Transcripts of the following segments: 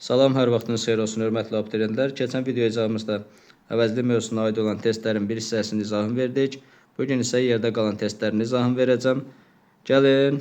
Salam, hər vaxtınız xeyir olsun, hörmətli abituriyentlər. Keçən video icabımızda əvəzli mövzusuna aid olan testlərin bir hissəsinin izahını verdik. Bugün isə yerdə qalan testlərin izahını verəcəm. Gəlin,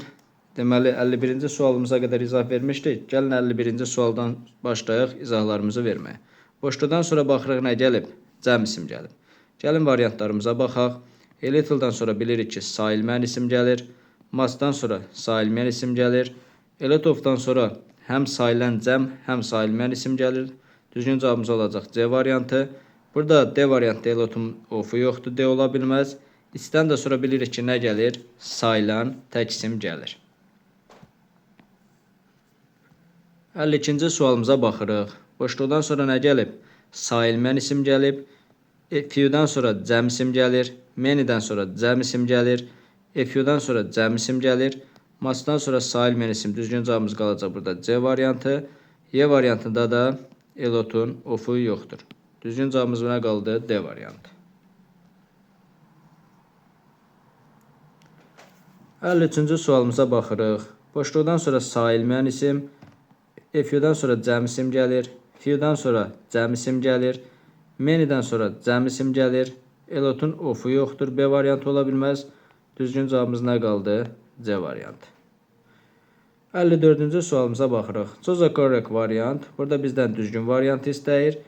deməli 51-ci sualımıza qədər izah vermişdik. Gəlin 51-ci sualdan başlayaq izahlarımızı verməyə. Boşluqdan sonra baxırıq nə gəlib? Cəm isim gəlib. Gəlin variantlarımıza baxaq. Elitl-dan sonra bilirik ki, sayılmayan isim gəlir. Mass-dan sonra sayılmayan isim gəlir. Elitov-dan sonra həm sayılan cəm, həm sayılmayan isim gəlir. Düzgün cavabımız olacaq C variantı. Burada D variantı elotun ofu yoxdur, D ola bilməz. İstdən də sonra bilirik ki, nə gəlir? Sayılan tək isim gəlir. 52-ci sualımıza baxırıq. Boşluqdan sonra nə gəlib? Sayılmayan isim gəlib. Few-dan sonra cəm isim gəlir. Many-dən sonra cəm isim gəlir. Few-dan sonra cəm isim gəlir. Mass-dan sonra sayılmayan isim. Düzgün cavabımız qalacaq burada C variantı. Y variantında da elotun ofu yoxdur. Düzgün cavabımız nə qaldı? D variantı. 53-cü sualımıza baxırıq. Boşluqdan sonra sayılmayan isim. Few-dan sonra cəm isim gəlir. Few-dan sonra cəm isim gəlir. Many-dən sonra cəm isim gəlir. Elotun ofu yoxdur. B variantı ola bilməz. Düzgün cavabımız nə qaldı? C variantı. 54-cü sualımıza baxırıq. Choose a correct variant. Burada bizdən düzgün variantı istəyir.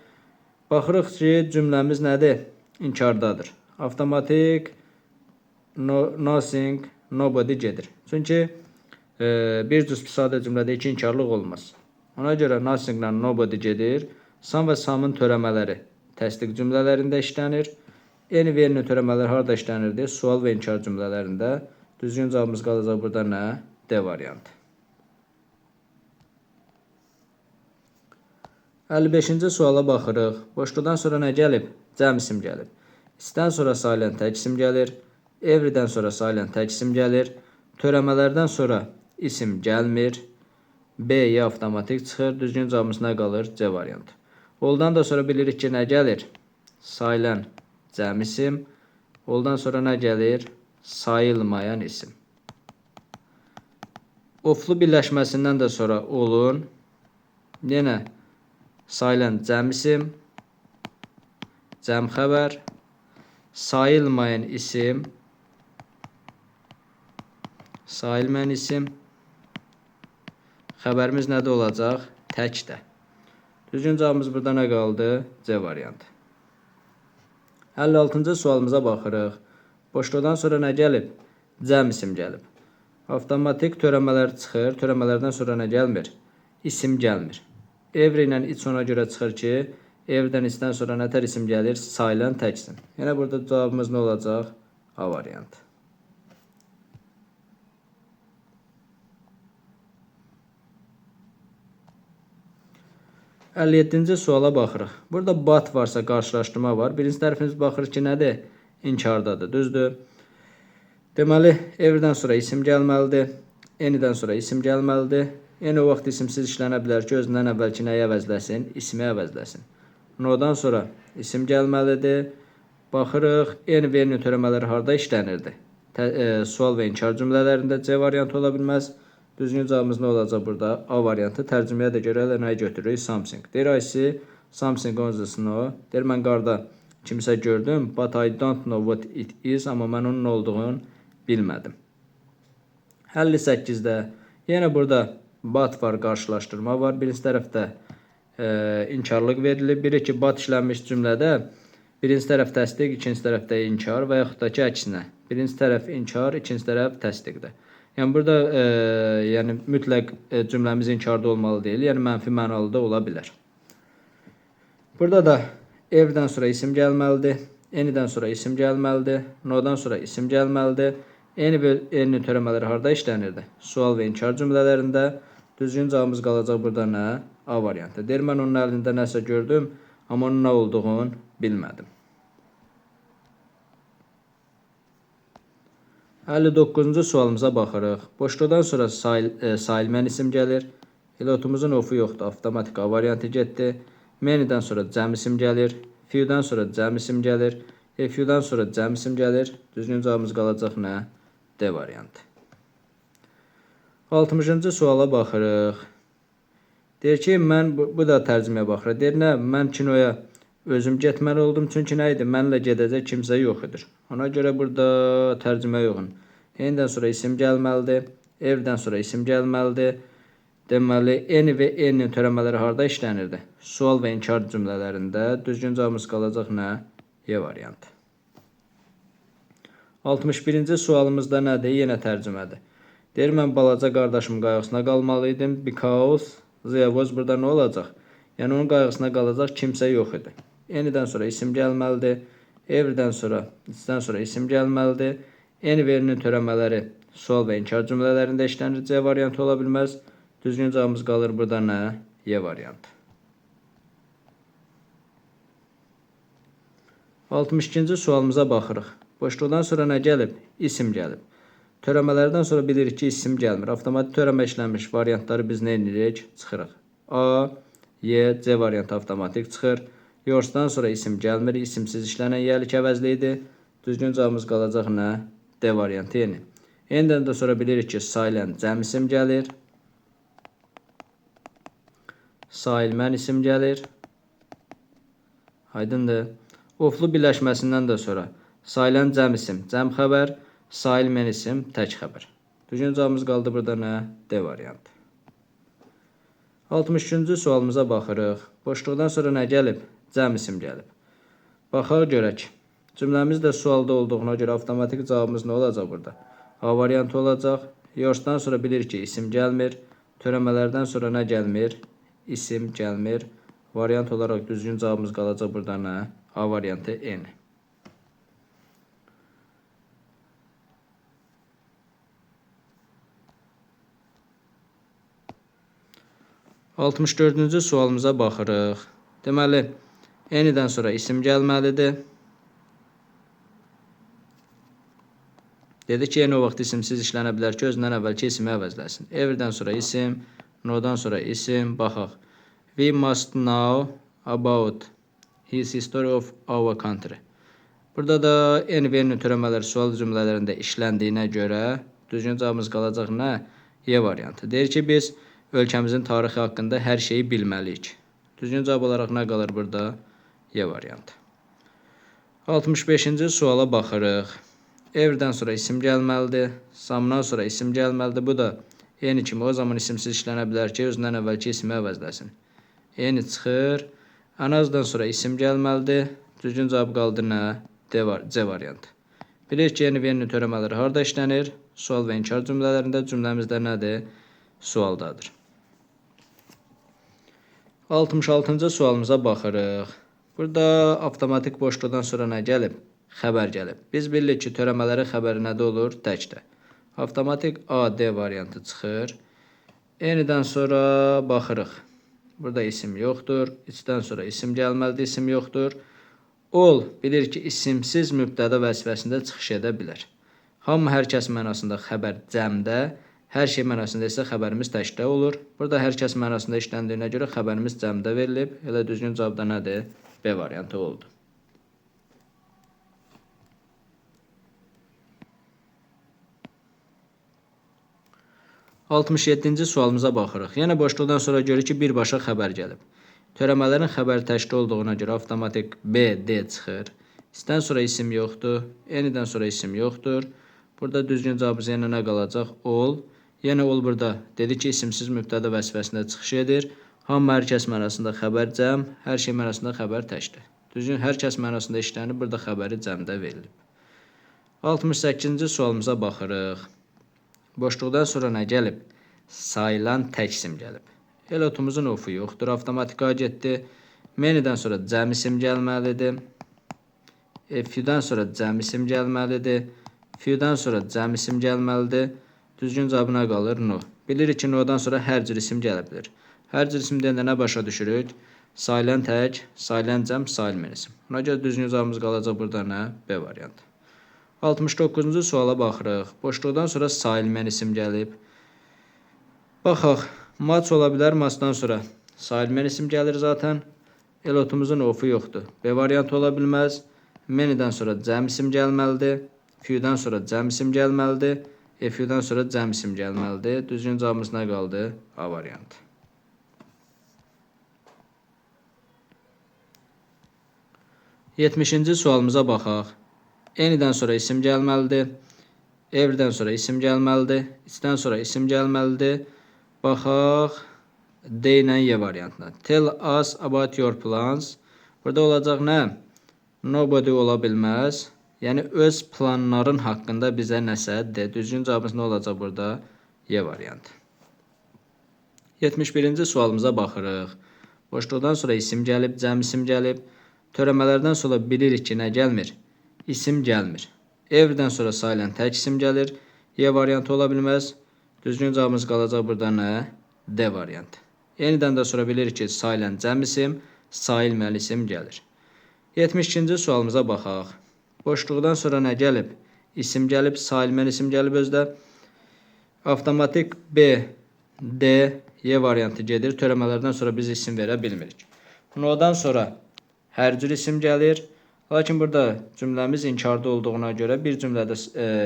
Baxırıq ki, cümləmiz nədir? İnkardadır. Avtomatik, nothing, nobody gedir. Çünki bir cüz sadə cümlədə iki inkarlıq olmaz. Ona görə nothing ilə nobody gedir. Some və some'ın törəmələri təsdiq cümlələrində işlənir. Any və any törəmələri harada işlənirdi? Sual və inkar cümlələrində. Düzgün cavabımız qalacaq burada nə? D variantı. 55-ci suala baxırıq. Boşluqdan sonra nə gəlib? Cəm isim gəlib. İstdən sonra sayılan tək isim gəlir. Everydən sonra sayılan tək isim gəlir. Törəmələrdən sonra isim gəlmir. B ya avtomatik çıxır. Düzgün cavabımız nə qalır? C variantı. Oldan da sonra bilirik ki, nə gəlir? Sayılan cəm isim. Oldan sonra nə gəlir? Sayılmayan isim. Oflu birləşməsindən də sonra olun. Yenə sayılan cəm isim, cəm xəbər, sayılmayan isim, xəbərimiz nədə olacaq? Təkdə. Düzgün cavabımız burada nə qaldı? C variantı. 56-cı sualımıza baxırıq. Boşluqdan sonra nə gəlib? Cəm isim gəlib. Avtomatik törəmələr çıxır. Törəmələrdən sonra nə gəlmir? İsim gəlmir. Every ilə iç ona görə çıxır ki, everydən içdən sonra nətər isim gəlir? Sayılan tək isim. Yəni burada cavabımız nə olacaq? A variantı. (57-ci suala baxırıq. Burada but varsa qarşılaşdırma var. Birinci tərəfimiz baxır ki, nədir? İnkardadır, düzdür. Deməli, everydən sonra isim gəlməlidir. Anydən sonra isim gəlməlidir. Any o vaxt isimsiz işlənə bilər ki, özündən əvvəlki nəyi əvəzləsin? İsmi əvəzləsin. No-dan sonra isim gəlməlidir. Baxırıq, any və any törəmələri harada işlənirdi? Sual və inkar cümlələrində C variantı ola bilməz. Düzgün cavabımız nə olacaq burada? A variantı. Tərcüməyə də görə nəyi götürürük? Something. Deyir I something on the snow. Deyir mən qarda kimsə gördüm. But I don't know what it is. Amma mən onun nə olduğunu bilmədim. 58-də yenə burada but var, qarşılaşdırma var. Birinci tərəfdə inkarlıq verilir. Biri ki, but işlənmiş cümlədə birinci tərəf təsdiq, ikinci tərəfdə inkar və yaxud da ki, əksinə. Birinci tərəf inkar, ikinci tərəf təsdiqdir. Yəni burada yəni mütləq cümləmiz inkarda olmalı deyil. Yəni mənfi mənalı da ola bilər. Burada da everydən sonra isim gəlməlidir. Anydən sonra isim gəlməlidir. No-dan sonra isim gəlməlidir. Any və any törəmələri harada işlənirdi? Sual və inkar cümlələrində. Düzgün cavabımız qalacaq burada nə? A variantı. Deyir, mən onun əlində nəsə gördüm, amma onun nə olduğunu bilmədim. 59-cu sualımıza baxırıq. Boşluqdan sonra sayılmayan isim gəlir. Elotumuzun ofu yoxdur. Avtomatik A variantı getdi. Many-dən sonra cəm isim gəlir. Few-dan sonra cəm isim gəlir. Few-dan sonra cəm isim gəlir. Düzgün cavabımız qalacaq nə? D variantı. 60-cı suala baxırıq. Deyir ki, mən bu da tərcüməyə baxır. Deyir, nə, mən kinoya özüm getməli oldum. Çünki nə idi? Mənlə gedəcək kimsə yox idi. Ona görə burada tərcümə yoxdur. Endən sonra isim gəlməlidir. Evdən sonra isim gəlməlidir. Deməli, eni və enin törəmələri harda işlənirdi? Sual və inkar cümlələrində. Düzgün cavabımız qalacaq nə? Y variantı. 61-ci sualımızda nədir? Yenə tərcümədir. Deyir, mən balaca qardaşımın qayğısına qalmalı idim. Because there was burada nə olacaq? Yəni, onun qayğısına qalacaq kimsə yox idi. Enidən sonra isim gəlməlidir. Everydən sonra, içdən sonra isim gəlməlidir. Eni və eninin törəmələri sual və inkar cümlələrində işlənir. C variantı ola bilməz. Düzgün cavabımız qalır burada nə? Y variantı. 62-ci sualımıza baxırıq. Boşluqdan sonra nə gəlib? İsim gəlib. Törəmələrdən sonra bilirik ki, isim gəlmir. Avtomatik törəmə işlənmiş variantları biz nə edirik? Çıxırıq. A, Y, C variantı avtomatik çıxır. Yoxdan sonra isim gəlmir. İsimsiz işlənən yəlik əvəzli idi. Düzgün cavabımız qalacaq nə? D variantı yeni. Endən də sonra bilirik ki, sailən cəm isim gəlir. Sailmən isim gəlir. Aydındır. Oflu birləşməsindən də sonra sailən cəm isim, cəm xəbər, sailmən isim, tək xəbər. Düzgün cavabımız qaldı burada nə? D variantı. 63-cü sualımıza baxırıq. Boşluqdan sonra nə gəlib? Cəm isim gəlib. Baxaq görək. Cümləmiz də sualda olduğuna görə avtomatik cavabımız nə olacaq burada? A variantı olacaq. Yoxdan sonra bilirik ki, isim gəlmir. Törəmələrdən sonra nə gəlmir? İsim gəlmir. Variant olaraq düzgün cavabımız qalacaq burada nə? A variantı N. 64-cü sualımıza baxırıq. Deməli, N-dən sonra isim gəlməlidir. Dedi ki, N o vaxt isimsiz işlənə bilər ki, özündən əvvəlki ismi əvəzləsin. Everydən sonra isim, no-dan sonra isim. Baxaq. We must know about his history of our country. Burada da N və N törəmələri sual cümlələrində işləndiyinə görə düzgün cavabımız qalacaq nə? Y variantı. Deyir ki, biz ölkəmizin tarixi haqqında hər şeyi bilməliyik. Düzgün cavab olaraq nə qalır burada? Y variantı. 65-ci suala baxırıq. Everydən sonra isim gəlməlidir. Samdan sonra isim gəlməlidir. Bu da N kimi o zaman isimsiz işlənə bilər ki, özündən əvvəlki ismi əvəzləsin. N çıxır. Anazdan sonra isim gəlməlidir. Düzgün cavab qaldı nə? C variantı. Bilirik ki, N və N törəmələri harada işlənir? Sual və inkar cümlələrində. Cümləmizdə nədir? Sualdadır. 66-cı sualımıza baxırıq. Burada avtomatik boşluqdan sonra nə gəlib? Xəbər gəlib. Biz bilirik ki, törəmələri xəbəri nədə olur? Təkdə. Avtomatik A, D variantı çıxır. N-dən sonra baxırıq. Burada isim yoxdur. İçdən sonra isim gəlməlidir, isim yoxdur. Ol, bilir ki, isimsiz mübtəda vəzifəsində çıxış edə bilər. Hamı, hər kəs mənasında xəbər cəmdə, hər şey mənasında isə xəbərimiz təkdə olur. Burada hər kəs mənasında işləndiyinə görə xəbərimiz cəmdə verilib. Elə düzgün cavab da nədir? B variantı oldu. Altmış 67-ci sualımıza baxırıq. Yenə boşluqdan sonra görürük ki, birbaşa xəbər gəlib. Törəmələrin xəbəri təkdə olduğuna görə avtomatik B, D çıxır. İsdən sonra isim yoxdur. N-dən sonra isim yoxdur. Burada düzgün cavabımız yenə nə qalacaq? Ol. Yenə ol burada dedi ki, isimsiz mübtəda vəzifəsində çıxış edir. Hamı, hər kəs mənasında xəbər cəm, hər şey mənasında xəbər təkdir. Düzgün hər kəs mənasında işlənib, burada xəbəri cəmdə verilib. 68-ci sualımıza baxırıq. Boşluqdan sonra nə gəlib? Sayılan tək isim gəlib. Elotumuzun ofu yoxdur, avtomatik A getdi. Menüdən sonra cəm isim gəlməlidir. F-dən sonra cəm isim gəlməlidir. F-dən sonra cəm isim gəlməlidir. Düzgün cavabına qalır no. Bilirik ki, no-dan sonra hər cür isim gələ bilir. Hər cür isim deyəndə nə başa düşürük? Sayılan tək, sayılan cəm, sayılmayan isim. Ona görə düzgün cavabımız qalacaq burada nə? B variantı. 69-cu suala baxırıq. Boşluqdan sonra sayılmayan isim gəlib. Baxaq, maç ola bilər, maçdan sonra sayılmayan isim gəlir zaten. Elotumuzun ofu yoxdur. B variantı ola bilməz. Menüdən sonra cəm isim gəlməlidir. F-dən sonra cəm isim gəlməlidir. F-dən sonra cəm isim gəlməlidir. Düzgün cavabımız nə qaldı? A variantı. 70-ci sualımıza baxaq. N-dən sonra isim gəlməlidir. Everydən sonra isim gəlməlidir. It's-dən sonra isim gəlməlidir. Baxaq D ilə Y variantına. Tell us about your plans. Burada olacaq nə? Nobody ola bilməz. Yəni öz planların haqqında bizə nəsə de. Düzgün cavabımız nə olacaq burada? Y variantı. 71-ci sualımıza baxırıq. Boşluqdan sonra isim gəlib, cəm isim gəlib. Törəmələrdən sonra bilirik ki, nə gəlmir? İsim gəlmir. Everydən sonra sayılan tək isim gəlir. Y variantı ola bilməz. Düzgün cavabımız qalacaq burada nə? D variantı. N-dən də sonra bilirik ki, sayılan cəm isim, sayılmayan isim gəlir. 72-ci sualımıza baxaq. Boşluqdan sonra nə gəlib? İsim gəlib, sayılmayan isim gəlib özdə. Avtomatik B, D, Y variantı gedir. Törəmələrdən sonra biz isim verə bilmirik. No'dan sonra hər cür isim gəlir. Lakin burada cümləmiz inkarda olduğuna görə bir cümlədə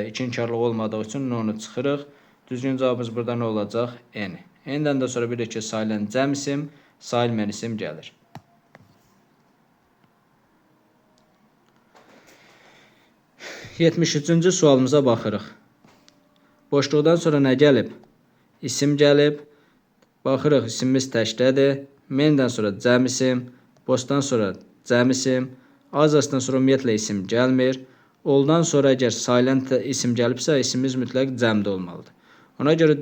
iki inkarlıq olmadığı üçün No'nu çıxırıq. Düzgün cavabımız burada nə olacaq? N. N'dən də sonra bilirik ki, sayılan cəm isim, sayılmayan isim gəlir. Yetmiş-üçüncü sualımıza baxırıq. Boşluqdan sonra nə gəlib? İsim gəlib. Baxırıq, isimimiz təkdədir. Men'dən sonra cəm isim, bosdan sonra cəm isim, azasdan sonra ümumiyyətlə isim gəlmir. Oldan sonra əgər sayılan isim gəlibsə, isimimiz mütləq cəmdə olmalıdır. Ona görə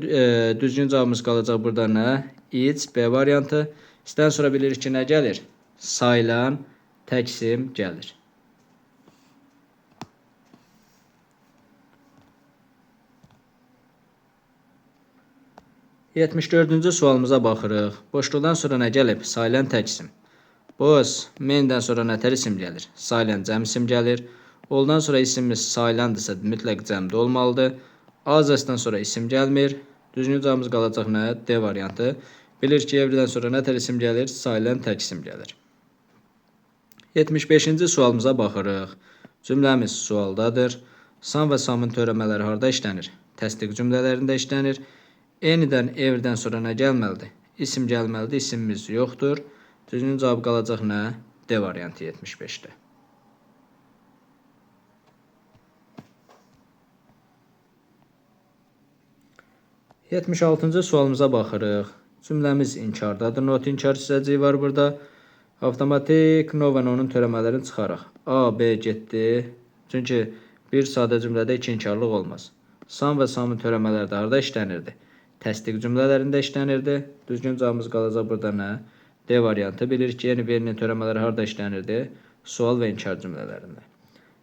düzgün cavabımız qalacaq burada nə? It's, B variantı. İstədən sonra bilirik ki, nə gəlir? Sayılan tək isim gəlir. 74-cü sualımıza baxırıq. Boşluqdan sonra nə gəlib? Sayılan tək isim. Boş, men'dən sonra nətər isim gəlir? Sayılan cəm isim gəlir. Oldan sonra isimimiz sayılandırsa mütləq cəmdə olmalıdır. Azasdan sonra isim gəlmir. Düzgün cavabımız qalacaq nə? D variantı. Bilir ki, evlidən sonra nətər isim gəlir? Sayılan tək isim gəlir. 75-ci sualımıza baxırıq. Cümləmiz sualdadır. Sam və samın törəmələri harda işlənir? Təsdiq cümlələrində işlənir. N-dən, everydən sonra nə gəlməlidir? İsim gəlməlidir, isimimiz yoxdur. Düzgün cavab qalacaq nə? D variantı 75-də. Yetmiş altıncı sualımıza baxırıq. Cümləmiz inkardadır. Not inkar hissəciyi var burada. Avtomatik no və no-nun törəmələrini çıxaraq. A, B getdi. Çünki bir sadə cümlədə iki inkarlıq olmaz. Sam və samın törəmələri də harda işlənirdi? Təsdiq cümlələrində işlənirdi. Düzgün cavabımız qalacaq burada nə? D variantı. Bilirik ki, yeni verinin törəmələri harda işlənirdi? Sual və inkar cümlələrində.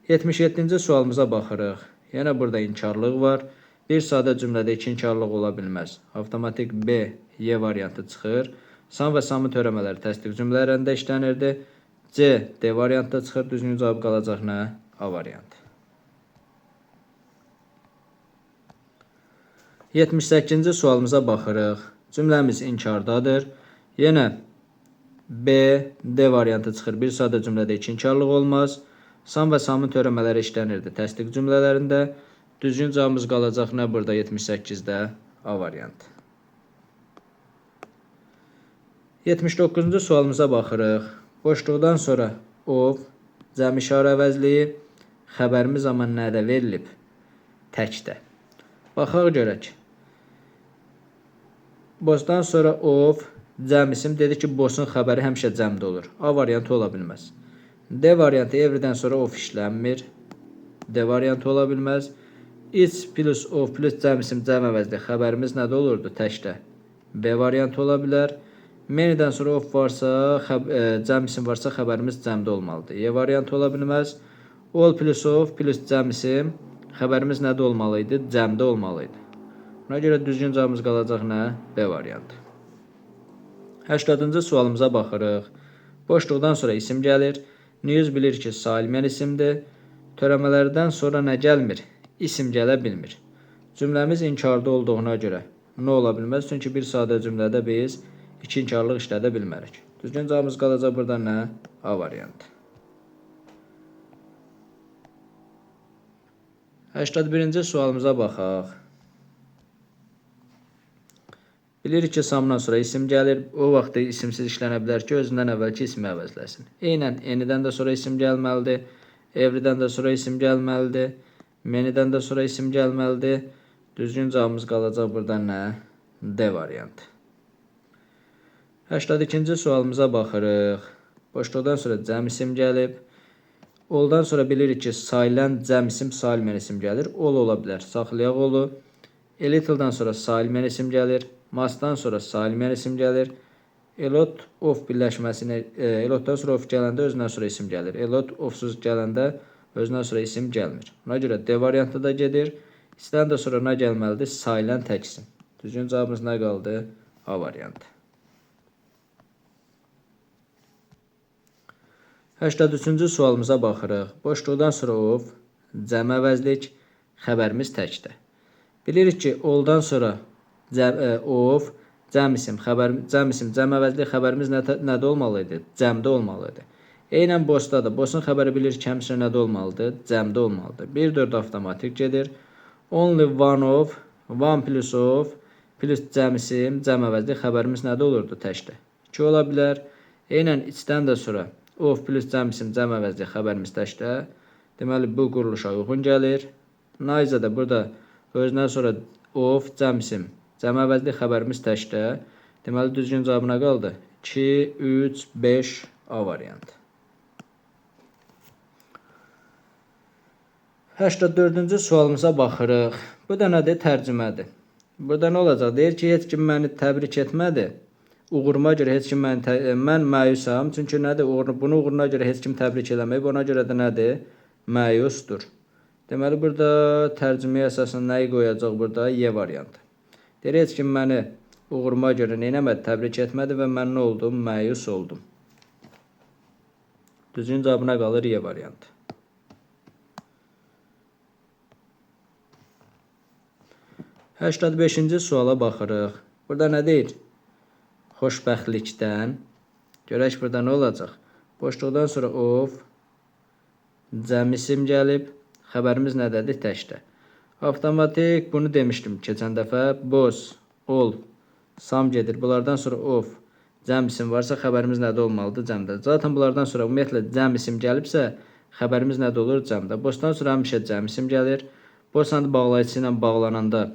77-ci sualımıza baxırıq. Yenə burada inkarlıq var. Bir sadə cümlədə iki inkarlıq ola bilməz. Avtomatik B, Y variantı çıxır. Sam və samın törəmələri təsdiq cümlələrində işlənirdi. C, D variantı çıxır. Düzgün cavab qalacaq nə? A variantı. 78-ci sualımıza baxırıq. Cümləmiz inkardadır. Yenə B, D variantı çıxır. Bir sadə cümlədə iki inkarlıq olmaz. Sam və samın törəmələri işlənirdi. Təsdiq cümlələrində. Düzgün cavabımız qalacaq nə burada 78-də? A variantı. 79-cu sualımıza baxırıq. Boşluqdan sonra of, cəm işarə əvəzliyi, xəbərimiz amma nədə verilib? Təkdə. Baxaq görək. Bosdan sonra of, cəm isim dedi ki, bosun xəbəri həmişə cəmdə olur. A variantı ola bilməz. D variantı everydən sonra of işlənmir. D variantı ola bilməz. It's plus of plus cəm isim cəm əvəzli xəbərimiz nədə olurdu? Təkdə. B variantı ola bilər. Many'dən sonra of varsa, cəm isim varsa xəbərimiz cəmdə olmalıdır. Y variantı ola bilməz. All plus of plus cəm isim xəbərimiz nədə olmalıydı? Cəmdə olmalıydı. Buna görə düzgün cavabımız qalacaq nə? B variantı. 80-cı sualımıza baxırıq. Boşluqdan sonra isim gəlir. News bilir ki, sayılmayan isimdir. Törəmələrdən sonra nə gəlmir? İsim gələ bilmir. Cümləmiz inkarda olduğuna görə nə ola bilməz? Çünki bir sadə cümlədə biz iki inkarlıq işlədə bilmərik. Düzgün cavabımız qalacaq burada nə? A variantı. 81-ci sualımıza baxaq. Bilirik ki, samdan sonra isim gəlir. O vaxt isimsiz işlənə bilər ki, özündən əvvəlki ismi əvəzləsin. Eynən enidən də sonra isim gəlməlidir. Everydən də sonra isim gəlməlidir. Many'dən də sonra isim gəlməlidir. Düzgün cavabımız qalacaq burada nə? D variantı. 82-ci sualımıza baxırıq. Boşluqdan sonra cəm isim gəlib. Oldan sonra bilirik ki, sayılən cəm isim, sayılmayan isim gəlir. Ol ola bilər. Saxlayaq olu. A little'dan sonra sayılmayan isim gəlir. Must'dan sonra sayılmayan isim gəlir. A lot of birləşməsini, a lotdan sonra of gələndə özündən sonra isim gəlir. A lot ofsuz gələndə özündən sonra isim gəlmir. Ona görə D variantı da gedir. İstədən də sonra nə gəlməlidir? Sayılən tək isim. Düzgün cavabımız nə qaldı? A variantı. 83-cü sualımıza baxırıq. Boşluqdan sonra of, cəm əvəzlik, xəbərimiz təkdir. Bilirik ki, oldan sonra of, cəm isim, cəm əvəzlik, xəbərimiz nədə olmalı idi? Cəmdə olmalı idi. Eynən boşda da, boşun xəbəri bilirik ki, həmişə nədə olmalıdır? Cəmdə olmalıdır. 1-4 avtomatik gedir. Only one of, one plus of, plus cəm isim, cəm əvəzlik, xəbərimiz nədə olurdu? Təkdə. 2 ola bilər. Eynən içdən də sonra of plus cəm isim, cəm əvəzlik, xəbərimiz təkdə. Deməli, bu quruluşa uyğun gəlir. Nayza da burada özündən sonra of, cəm isim, cəm əvəzlik, xəbərimiz təkdə. Deməli, düzgün cavab nə qaldı? 2, 3, 5 A variantı. 84-cü sualımıza baxırıq. Bu da nədir? Tərcümədir. Burada nə olacaq? Deyir ki, heç kim məni təbrik etmədi. Uğuruma görə heç kim mən məyusam. Çünki nədir? Bunu uğuruna görə heç kim təbrik eləməyib. Ona görə də nədir? Məyusdur. Deməli, burada tərcüməyə əsasən nəyi qoyacaq burada? Y variantı. Deyir, heç kim məni uğuruma görə neynəmədi? Təbrik etmədi və mən nə oldum? Məyus oldum. Düzgün cavabına qalır Y variantı. 85-ci suala baxırıq. Burada nə deyir? Xoşbəxtlikdən. Görək burada nə olacaq? Boşluqdan sonra of, cəm isim gəlib. Xəbərimiz nədədir? Təkdə. Avtomatik bunu demişdim keçən dəfə. Boss, ol, sam gedir. Bunlardan sonra of, cəm isim varsa xəbərimiz nədə olmalıdır? Cəmdə. Zaten bunlardan sonra ümumiyyətlə cəm isim gəlibsə, xəbərimiz nədə olur? Cəmdə. Bossdan sonra həmişə cəm isim gəlir. Boss bağlayıcısı ilə bağlananda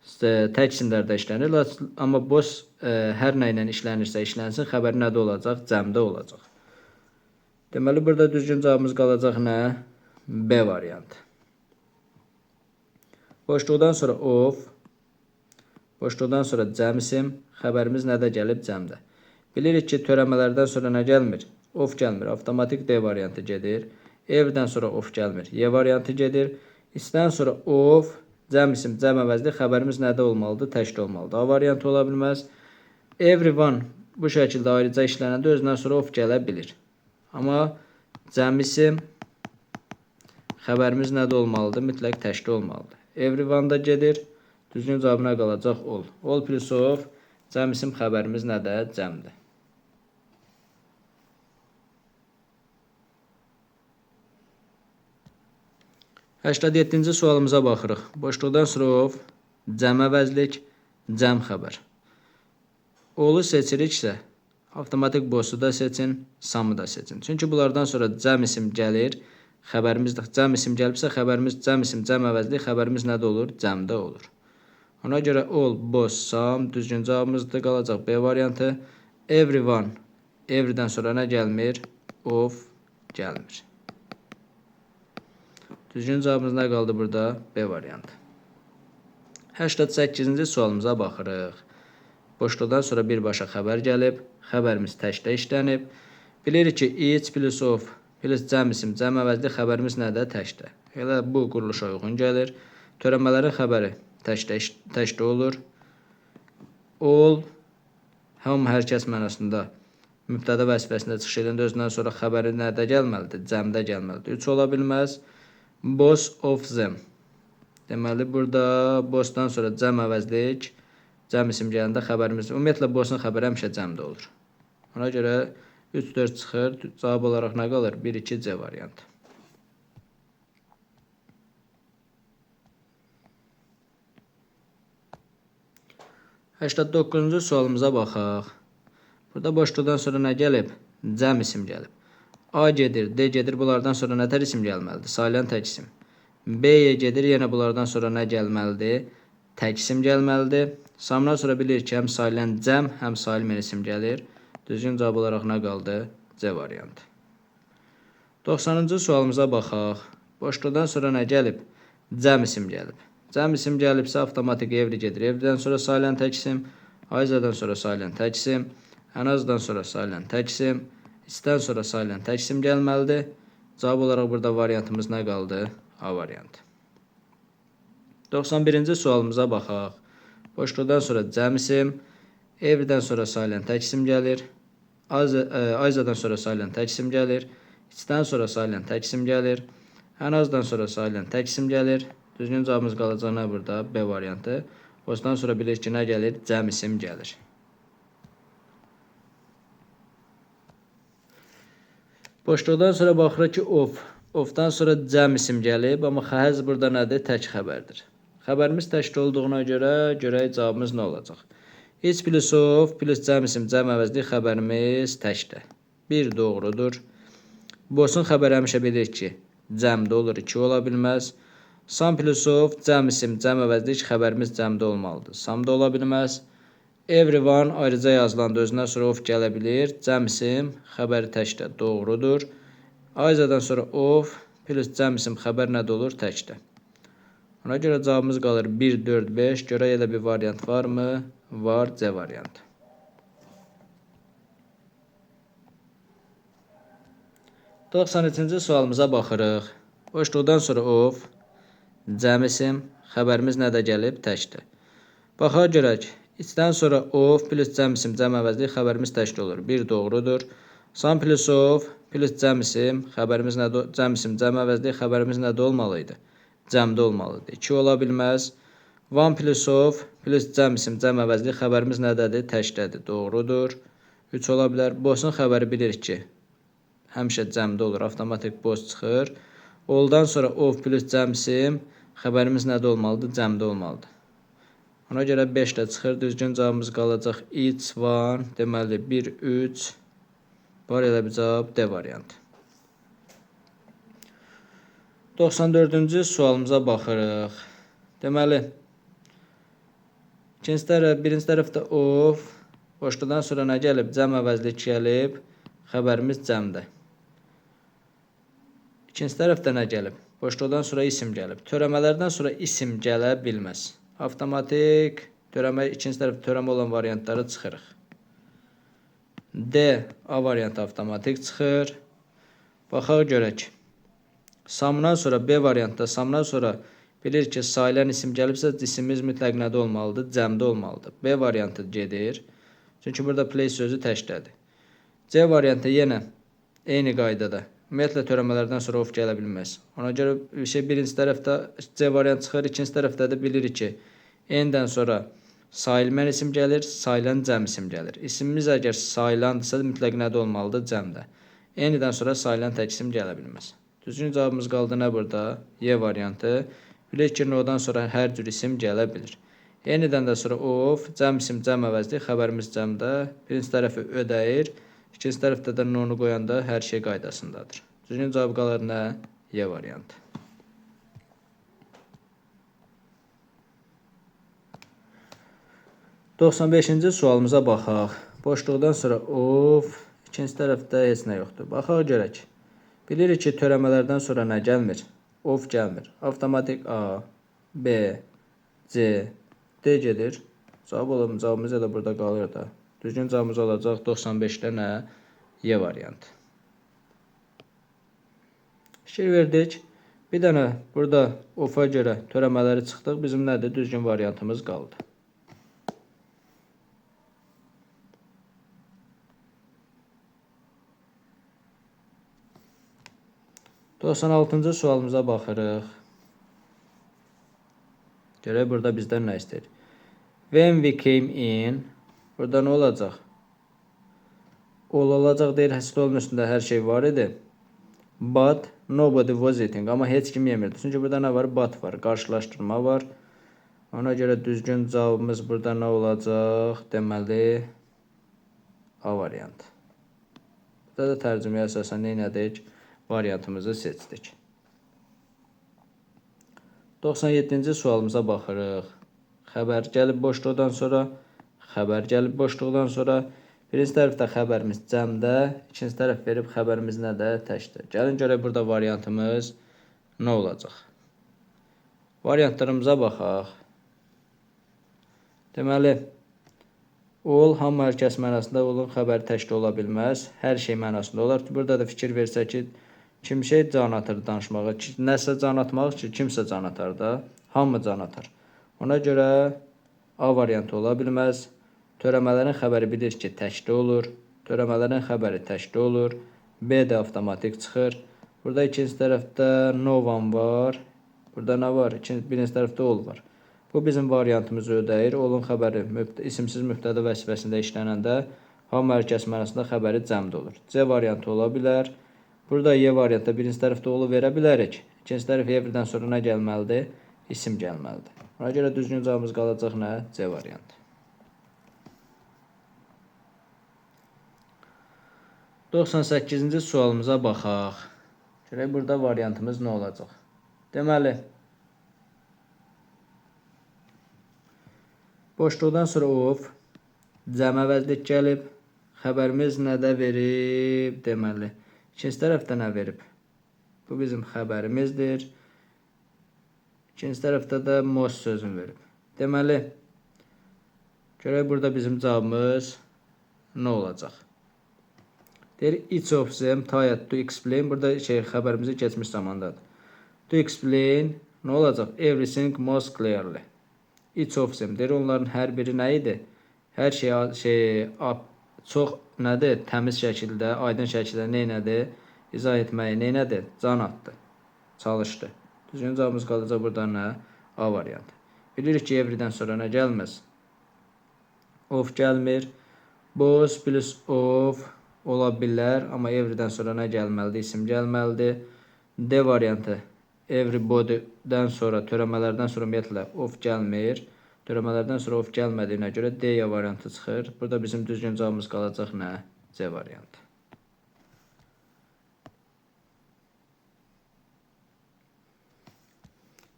tək isimlərdə işlənir. Amma boss hər nə ilə işlənirsə işlənsin, xəbəri nədə olacaq? Cəmdə olacaq. Deməli, burada düzgün cavabımız qalacaq nə? B variantı. Boşluqdan sonra of, boşluqdan sonra cəm isim, xəbərimiz nədə gəlib? Cəmdə. Bilirik ki, törəmələrdən sonra nə gəlmir? Of gəlmir. Avtomatik D variantı gedir. Everydən sonra of gəlmir. Y variantı gedir. İstədən sonra of, cəm isim, cəm əvəzli, xəbərimiz nədə olmalıdır? Təkdə olmalıdır. A variantı ola bilməz. Everyone bu şəkildə ayrıca işlənəndə özündən sonra of gələ bilir. Amma cəm isim, xəbərimiz nədə olmalıdır? Mütləq təkdə olmalıdır. Everyone da gedir. Düzgün cavabına qalacaq ol. Ol plus of, cəm isim, xəbərimiz nədə? Cəmdir. Həştəd 7-ci sualımıza baxırıq. Boşluqdan sonra of, cəm əvəzlik, cəm xəbər. Olu seçiriksə, avtomatik boss'u da seçin, samı da seçin. Çünki bunlardan sonra cəm isim gəlir, xəbərimiz cəm isim gəlibsə, xəbərimiz cəm isim, cəm əvəzlik, xəbərimiz nədə olur? Cəmdə olur. Ona görə ol, boss, sam, düzgün cavabımızda qalacaq B variantı. Everyone, everydən sonra nə gəlmir? Of gəlmir. Düzgün cavabımız nə qaldı burada? B variantı. 88-ci sualımıza baxırıq. Boşluqdan sonra birbaşa xəbər gəlib. Xəbərimiz təkdə işlənib. Bilirik ki, each plus of plus cəm isim, cəm əvəzli, xəbərimiz nədə? Təkdə. Elə bu quruluşa uyğun gəlir. Törəmələrin xəbəri təkdə olur. Ol, hamı, hər kəs mənasında mübtəda vəzifəsində çıxış edəndə özündən sonra xəbəri nədə gəlməlidir? Cəmdə gəlməlidir. 3 ola bilməz. Boss of them. Deməli, burada boss'dan sonra cəm əvəzlik, cəm isim gələndə xəbərimiz, ümumiyyətlə boss'un xəbəri həmişə cəmdə olur. Ona görə 3-4 çıxır, cavab olaraq nə qalır? 1-2 C variantı. 89-cu sualımıza baxaq. Burada boşluqdan sonra nə gəlib? Cəm isim gəlib. A gedir, D gedir. Bunlardan sonra nətər isim gəlməlidir? Sayılan tək isim. B-yə gedir. Yenə bunlardan sonra nə gəlməlidir? Tək isim gəlməlidir. Samdan sonra bilirik ki, həm sayılan cəm, həm sayılmayan isim gəlir. Düzgün cavab olaraq nə qaldı? C variantı. 90-cı sualımıza baxaq. Boşluqdan sonra nə gəlib? Cəm isim gəlib. Cəm isim gəlibsə avtomatik evli gedir. Evlidən sonra sayılan tək isim, ayzadan sonra sayılan tək isim, ənazdan sonra sayılan tək isim, istdən sonra sayılan tək isim gəlməlidir. Cavab olaraq burada variantımız nə qaldı? A variantı. 91-ci sualımıza baxaq. Boşluqdan sonra cəm isim, evlidən sonra sayılan tək isim gəlir, ayzadan sonra sayılan tək isim gəlir, istdən sonra sayılan tək isim gəlir, ənazdan sonra sayılan tək isim gəlir. Düzgün cavabımız qalacaq nə burada? B variantı. Ondan sonra bilirik ki, nə gəlir? Cəm isim gəlir. Boşluqdan sonra baxırıq ki, of. Ofdan sonra cəm isim gəlib, amma xəhəz burada nədir? Tək xəbərdir. Xəbərimiz təkli olduğuna görə görək cavabımız nə olacaq? Is plus of plus cəm isim, cəm əvəzli xəbərimiz təkdir. 1 doğrudur. Boşun xəbəri həmişə bilirik ki, cəmdə olur, 2 ola bilməz. Sam plus of, cəm isim, cəm əvəzlik xəbərimiz cəmdə olmalıdır. Samda ola bilməz. Everyone ayrıca yazılanda özündən sonra of gələ bilir. Cəm isim, xəbəri təkdə doğrudur. Ayzadan sonra of plus cəm isim, xəbər nədə olur? Təkdə. Ona görə cavabımız qalır 1, 4, 5. Görək elə bir variant varmı? Var, C variantı. 93-cü sualımıza baxırıq. Boşluqdan sonra of, cəm isim, xəbərimiz nədə gəlib? Təkdir. Baxaq görək. İçdən sonra of plus cəm isim, cəm əvəzli xəbərimiz təkdir olur. 1 doğrudur. Sam plus of plus cəm isim, xəbərimiz nədə? Cəm isim, cəm əvəzli xəbərimiz nədə olmalıydı? Cəmdə olmalıdır. 2 ola bilməz. One plus of plus cəm isim, cəm əvəzli xəbərimiz nədədir? Təkdədir. Doğrudur. 3 ola bilər. Boşun xəbəri bilirik ki, həmişə cəmdə olur. Avtomatik boş çıxır. Oldan sonra of plus cəm isim, xəbərimiz nədə olmalıdır? Cəmdə olmalıdır. Ona görə 5 də çıxır. Düzgün cavabımız qalacaq each one. Deməli 1, 3. Var elə bir cavab D variantı. 94-cü sualımıza baxırıq. Deməli, birinci tərəfdə of, boşluqdan sonra nə gəlib? Cəm əvəzlik gəlib, xəbərimiz cəmdə. İkinci tərəfdə nə gəlib? Boşluqdan sonra isim gəlib. Törəmələrdən sonra isim gələ bilməz. Avtomatik törəmə, ikinci tərəfdə törəmə olan variantları çıxırıq. D, A variantı avtomatik çıxır. Baxaq görək. Samdan sonra B variantda, samdan sonra bilir ki, sayılan isim gəlibsə, isimimiz mütləq nədə olmalıdır? Cəmdə olmalıdır. B variantı gedir. Çünki burada play sözü təkdədir. C variantı yenə eyni qaydada. Ümumiyyətlə törəmələrdən sonra of gələ bilməz. Ona görə birinci tərəfdə C variantı çıxır, ikinci tərəfdə də bilirik ki, N-dən sonra sayılmayan isim gəlir, sayılan cəm isim gəlir. İsimimiz əgər sayılandırsa, mütləq nədə olmalıdır? Cəmdə. N-dən sonra sayılan tək isim gələ bilməz. Düzgün cavabımız qaldı nə burada? Y variantı. Bilirik ki, no-dan sonra hər cür isim gələ bilir. N-dən də sonra of, cəm isim, cəm əvəzli, xəbərimiz cəmdə. Birinci tərəfi ödəyir. İkinci tərəfdə də no-nu qoyanda hər şey qaydasındadır. Düzgün cavab qalır nə? Y variantı. 95-ci sualımıza baxaq. Boşluqdan sonra of, ikinci tərəfdə heç nə yoxdur. Baxaq görək. Bilirik ki, törəmələrdən sonra nə gəlmir? Of gəlmir. Avtomatik A, B, C, D gedir. Cavabımız elə burada qalır da. Düzgün cavabımız olacaq 95-də nə? Y variantı. Fikir verdik. Bir dənə burada of'a görə törəmələri çıxdıq. Bizim nədir? Düzgün variantımız qaldı. 96-cı sualımıza baxırıq. Görək burada bizdən nə istəyir? When we came in, burada nə olacaq? Olacaq deyil, həsr olun üstündə hər şey var idi. But nobody was eating. Amma heç kim yemirdi. Çünki burada nə var? But var. Qarşılaşdırma var. Ona görə düzgün cavabımız burada nə olacaq? Deməli, A variantı. Burada da tərcüməyə əsasən nə etdik? Variantımızı seçdik. 97-ci sualımıza baxırıq. Xəbər gəlib boşluqdan sonra, xəbər gəlib boşluqdan sonra. Birinci tərəfdə xəbərimiz cəmdə, ikinci tərəf verib xəbərimiz nədə? Təkdir. Gəlin görək burada variantımız nə olacaq? Variantlarımıza baxaq. Deməli, ol hamı hər kəs mənasında, olun xəbəri təkdə ola bilməz. Hər şey mənasında olar. Burada da fikir versə ki, kim şey can atır danışmağa, nəsə can atmaq ki, kimsə can atar da, hamı can atar. Ona görə A variantı ola bilməz. Törəmələrin xəbəri bilir ki, təkdə olur. Törəmələrin xəbəri təkdə olur. B də avtomatik çıxır. Burada ikinci tərəfdə no one var. Burada nə var? Birinci tərəfdə ol var. Bu bizim variantımızı ödəyir. Olun xəbəri isimsiz mübtəda vəzifəsində işlənəndə hamı hər kəs mənasında xəbəri cəmdə olur. C variantı ola bilər. Burada Y variantda birinci tərəfdə olu verə bilərik. İkinci tərəf Y1-dən sonra nə gəlməlidir? İsim gəlməlidir. Ona görə düzgün cavabımız qalacaq nə? C variantı. 98-ci sualımıza baxaq. Görək burada variantımız nə olacaq? Deməli, boşluqdan sonra of, cəm əvəzlik gəlib, xəbərimiz nədə verib? Deməli, ikinci tərəfdə nə verib? Bu bizim xəbərimizdir. İkinci tərəfdə də most sözünü verib. Deməli, görək burada bizim cavabımız nə olacaq? Deyir, each of them tired to explain. Burada xəbərimizi keçmiş zamandadır. To explain nə olacaq? Everything most clearly. Each of them. Deyir, onların hər biri nə idi? Hər çox nədir? Təmiz şəkildə, aydın şəkildə neynədir? İzah etməyi neynədir? Can atdı. Çalışdı. Düzgün cavabımız qalacaq burada nə? A variantı. Bilirik ki, everydən sonra nə gəlməz? Of gəlmir. Both plus of ola bilər, amma everydən sonra nə gəlməlidir? İsim gəlməlidir. D variantı. Everybody'dən sonra, törəmələrdən sonra ümumiyyətlə of gəlmir. Törəmələrdən sonra of gəlmədiyinə görə D variantı çıxır. Burada bizim düzgün cavabımız qalacaq nə? C variantı.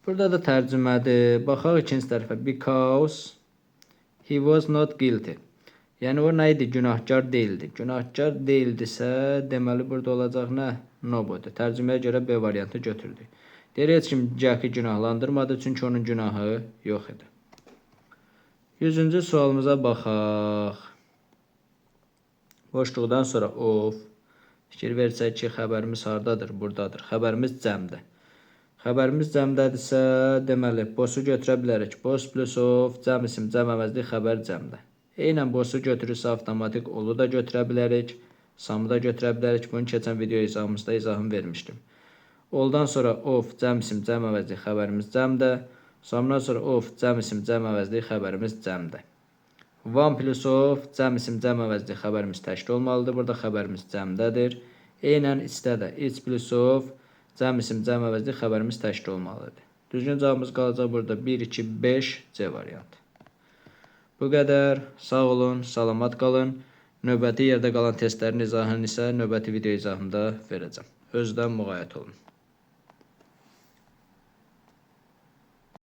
Burada da tərcümədir. Baxaq ikinci tərəfə. Because he was not guilty. Yəni o nə idi? Günahkar deyildi. Günahkar deyildisə, deməli burada olacaq nə? Nobody. Tərcüməyə görə B variantı götürdük. Deyir, heç kim Jack'i günahlandırmadı, çünki onun günahı yox idi. 100-cü sualımıza baxaq. Boşluqdan sonra of. Fikir versək ki, xəbərimiz hardadır? Buradadır. Xəbərimiz cəmdə. Xəbərimiz cəmdədirsə, deməli, bosu götürə bilərik. Bos plus of, cəm isim, cəm əvəzli, xəbər cəmdə. Eynən bosu götürürsə avtomatik olu da götürə bilərik, samı da götürə bilərik. Bunu keçən video izahımızda izahını vermişdim. Oldan sonra of, cəm isim, cəm əvəzli, xəbərimiz cəmdə. Samdan sonra of, cəm isim, cəm əvəzli, xəbərimiz cəmdə. One plus of, cəm isim, cəm əvəzli, xəbərimiz təkdə olmalıdır. Burada xəbərimiz cəmdədir. Eynən istə də each plus of, cəm isim, cəm əvəzli, xəbərimiz təkdə olmalıdır. Düzgün cavabımız qalacaq burada 1, 2, 5 C variantı. Bu qədər. Sağ olun, salamat qalın. Növbəti yerdə qalan testlərin izahını isə növbəti video izahında verəcəm. Özdən müğayət olun.